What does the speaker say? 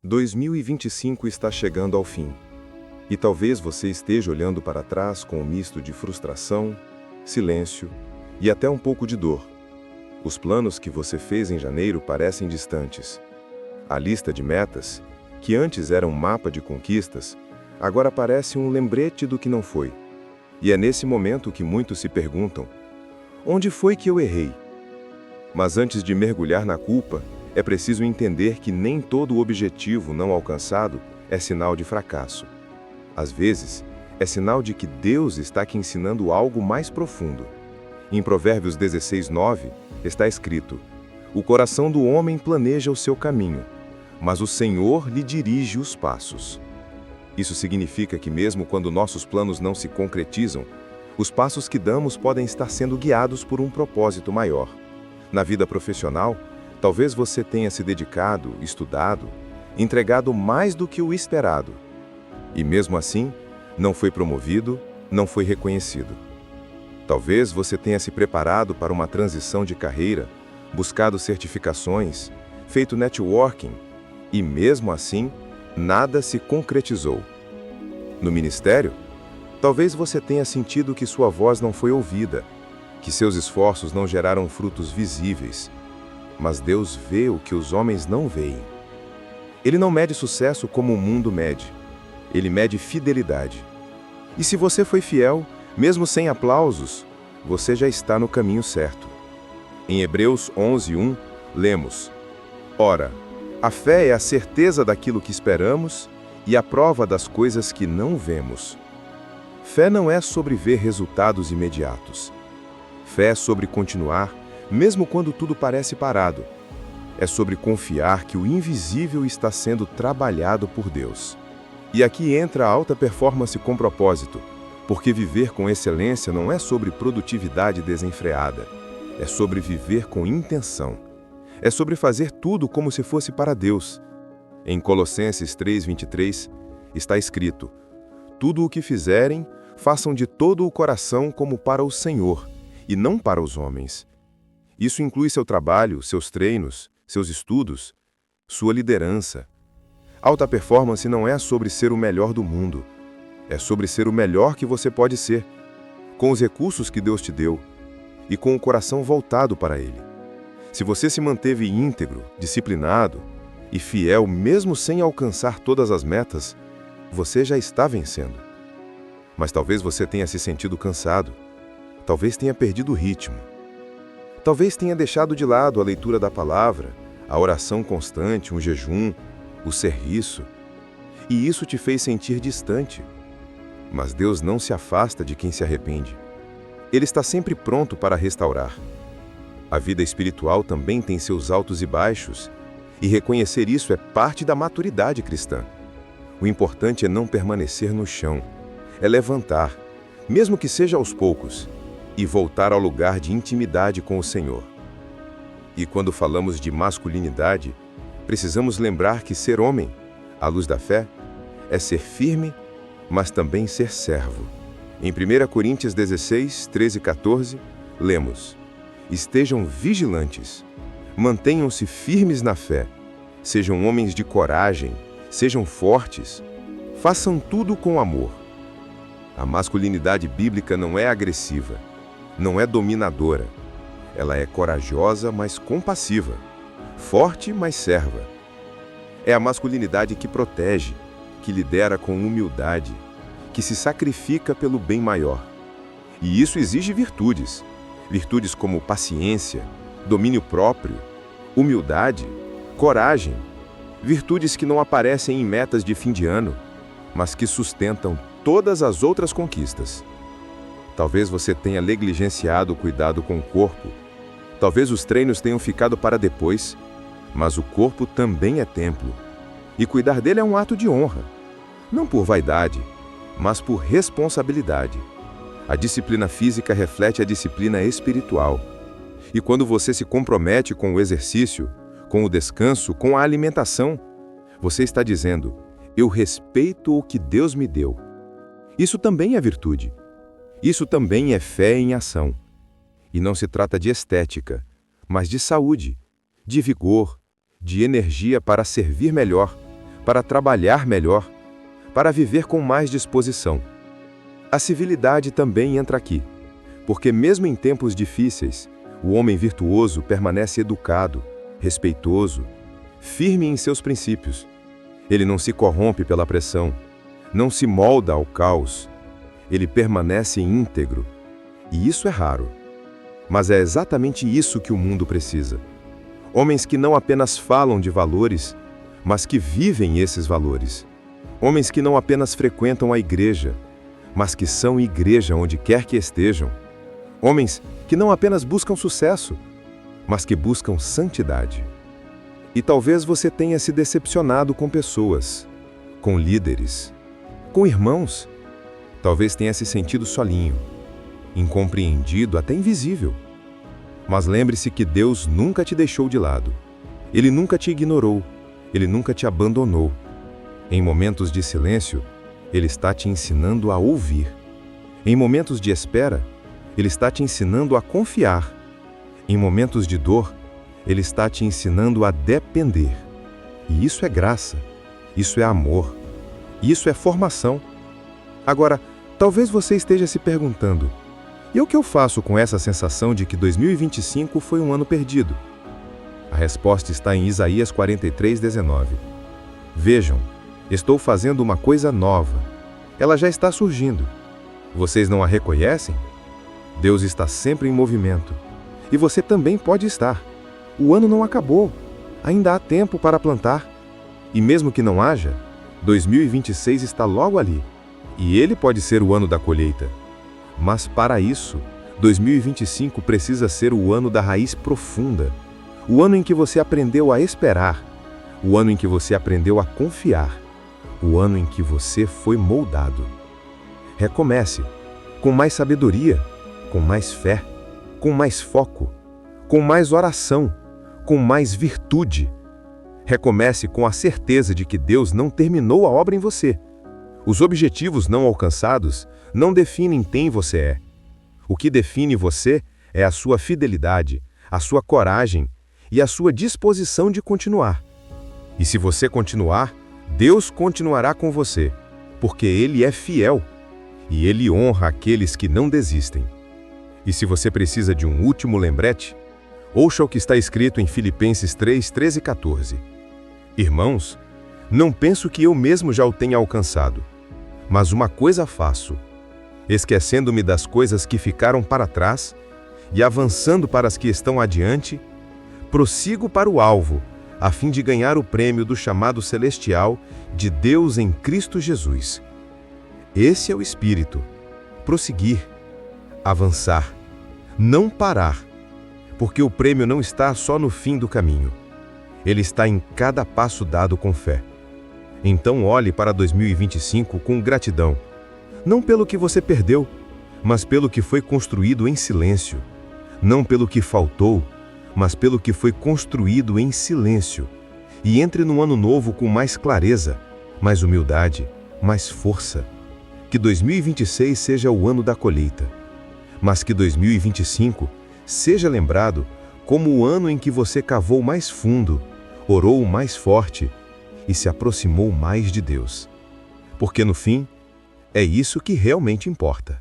2025 está chegando ao fim. E talvez você esteja olhando para trás com um misto de frustração, silêncio e até um pouco de dor. Os planos que você fez em janeiro parecem distantes. A lista de metas, que antes era um mapa de conquistas, agora parece um lembrete do que não foi. E é nesse momento que muitos se perguntam: onde foi que eu errei? Mas antes de mergulhar na culpa, é preciso entender que nem todo objetivo não alcançado é sinal de fracasso. Às vezes, é sinal de que Deus está te ensinando algo mais profundo. Em Provérbios 16:9 está escrito: o coração do homem planeja o seu caminho, mas o Senhor lhe dirige os passos. Isso significa que mesmo quando nossos planos não se concretizam, os passos que damos podem estar sendo guiados por um propósito maior. Na vida profissional, talvez você tenha se dedicado, estudado, entregado mais do que o esperado. E mesmo assim, não foi promovido, não foi reconhecido. Talvez você tenha se preparado para uma transição de carreira, buscado certificações, feito networking, e mesmo assim, nada se concretizou. No ministério, talvez você tenha sentido que sua voz não foi ouvida, que seus esforços não geraram frutos visíveis. Mas Deus vê o que os homens não veem. Ele não mede sucesso como o mundo mede. Ele mede fidelidade. E se você foi fiel, mesmo sem aplausos, você já está no caminho certo. Em Hebreus 11:1, lemos: ora, a fé é a certeza daquilo que esperamos e a prova das coisas que não vemos. Fé não é sobre ver resultados imediatos. Fé é sobre continuar, mesmo quando tudo parece parado. É sobre confiar que o invisível está sendo trabalhado por Deus. E aqui entra a alta performance com propósito, porque viver com excelência não é sobre produtividade desenfreada. É sobre viver com intenção. É sobre fazer tudo como se fosse para Deus. Em Colossenses 3:23 está escrito: tudo o que fizerem, façam de todo o coração como para o Senhor, e não para os homens. Isso inclui seu trabalho, seus treinos, seus estudos, sua liderança. Alta performance não é sobre ser o melhor do mundo. É sobre ser o melhor que você pode ser, com os recursos que Deus te deu e com o coração voltado para Ele. Se você se manteve íntegro, disciplinado e fiel mesmo sem alcançar todas as metas, você já está vencendo. Mas talvez você tenha se sentido cansado. Talvez tenha perdido o ritmo. Talvez tenha deixado de lado a leitura da palavra, a oração constante, um jejum, o serviço. E isso te fez sentir distante. Mas Deus não se afasta de quem se arrepende. Ele está sempre pronto para restaurar. A vida espiritual também tem seus altos e baixos, e reconhecer isso é parte da maturidade cristã. O importante é não permanecer no chão, é levantar, mesmo que seja aos poucos, e voltar ao lugar de intimidade com o Senhor. E quando falamos de masculinidade, precisamos lembrar que ser homem, à luz da fé, é ser firme, mas também ser servo. Em 1 Coríntios 16, 13 e 14, lemos: estejam vigilantes, mantenham-se firmes na fé, sejam homens de coragem, sejam fortes, façam tudo com amor. A masculinidade bíblica não é agressiva, não é dominadora. Ela é corajosa, mas compassiva, forte, mas serva. É a masculinidade que protege, que lidera com humildade, que se sacrifica pelo bem maior. E isso exige virtudes. Virtudes como paciência, domínio próprio, humildade, coragem. Virtudes que não aparecem em metas de fim de ano, mas que sustentam todas as outras conquistas. Talvez você tenha negligenciado o cuidado com o corpo. Talvez os treinos tenham ficado para depois, mas o corpo também é templo. E cuidar dele é um ato de honra. Não por vaidade, mas por responsabilidade. A disciplina física reflete a disciplina espiritual. E quando você se compromete com o exercício, com o descanso, com a alimentação, você está dizendo: eu respeito o que Deus me deu. Isso também é virtude. Isso também é fé em ação. E não se trata de estética, mas de saúde, de vigor, de energia para servir melhor, para trabalhar melhor, para viver com mais disposição. A civilidade também entra aqui, porque mesmo em tempos difíceis, o homem virtuoso permanece educado, respeitoso, firme em seus princípios. Ele não se corrompe pela pressão, não se molda ao caos. Ele permanece íntegro. E isso é raro. Mas é exatamente isso que o mundo precisa. Homens que não apenas falam de valores, mas que vivem esses valores. Homens que não apenas frequentam a igreja, mas que são igreja onde quer que estejam. Homens que não apenas buscam sucesso, mas que buscam santidade. E talvez você tenha se decepcionado com pessoas, com líderes, com irmãos. Talvez tenha se sentido sozinho, incompreendido, até invisível. Mas lembre-se que Deus nunca te deixou de lado. Ele nunca te ignorou. Ele nunca te abandonou. Em momentos de silêncio, Ele está te ensinando a ouvir. Em momentos de espera, Ele está te ensinando a confiar. Em momentos de dor, Ele está te ensinando a depender. E isso é graça. Isso é amor. Isso é formação. Agora, talvez você esteja se perguntando: e o que eu faço com essa sensação de que 2025 foi um ano perdido? A resposta está em Isaías 43:19. Vejam, estou fazendo uma coisa nova. Ela já está surgindo. Vocês não a reconhecem? Deus está sempre em movimento. E você também pode estar. O ano não acabou. Ainda há tempo para plantar. E mesmo que não haja, 2026 está logo ali. E ele pode ser o ano da colheita. Mas para isso, 2025 precisa ser o ano da raiz profunda. O ano em que você aprendeu a esperar. O ano em que você aprendeu a confiar. O ano em que você foi moldado. Recomece, com mais sabedoria, com mais fé, com mais foco, com mais oração, com mais virtude. Recomece com a certeza de que Deus não terminou a obra em você. Os objetivos não alcançados não definem quem você é. O que define você é a sua fidelidade, a sua coragem e a sua disposição de continuar. E se você continuar, Deus continuará com você, porque Ele é fiel e Ele honra aqueles que não desistem. E se você precisa de um último lembrete, ouça o que está escrito em Filipenses 3:13 e 14. Irmãos, não penso que eu mesmo já o tenha alcançado, mas uma coisa faço, esquecendo-me das coisas que ficaram para trás e avançando para as que estão adiante, prossigo para o alvo, a fim de ganhar o prêmio do chamado celestial de Deus em Cristo Jesus. Esse é o espírito. Prosseguir, avançar, não parar, porque o prêmio não está só no fim do caminho. Ele está em cada passo dado com fé. Então olhe para 2025 com gratidão, não pelo que você perdeu, mas pelo que foi construído em silêncio, não pelo que faltou, mas pelo que foi construído em silêncio. E entre no ano novo com mais clareza, mais humildade, mais força. Que 2026 seja o ano da colheita, mas que 2025 seja lembrado como o ano em que você cavou mais fundo, orou mais forte e se aproximou mais de Deus. Porque no fim, é isso que realmente importa.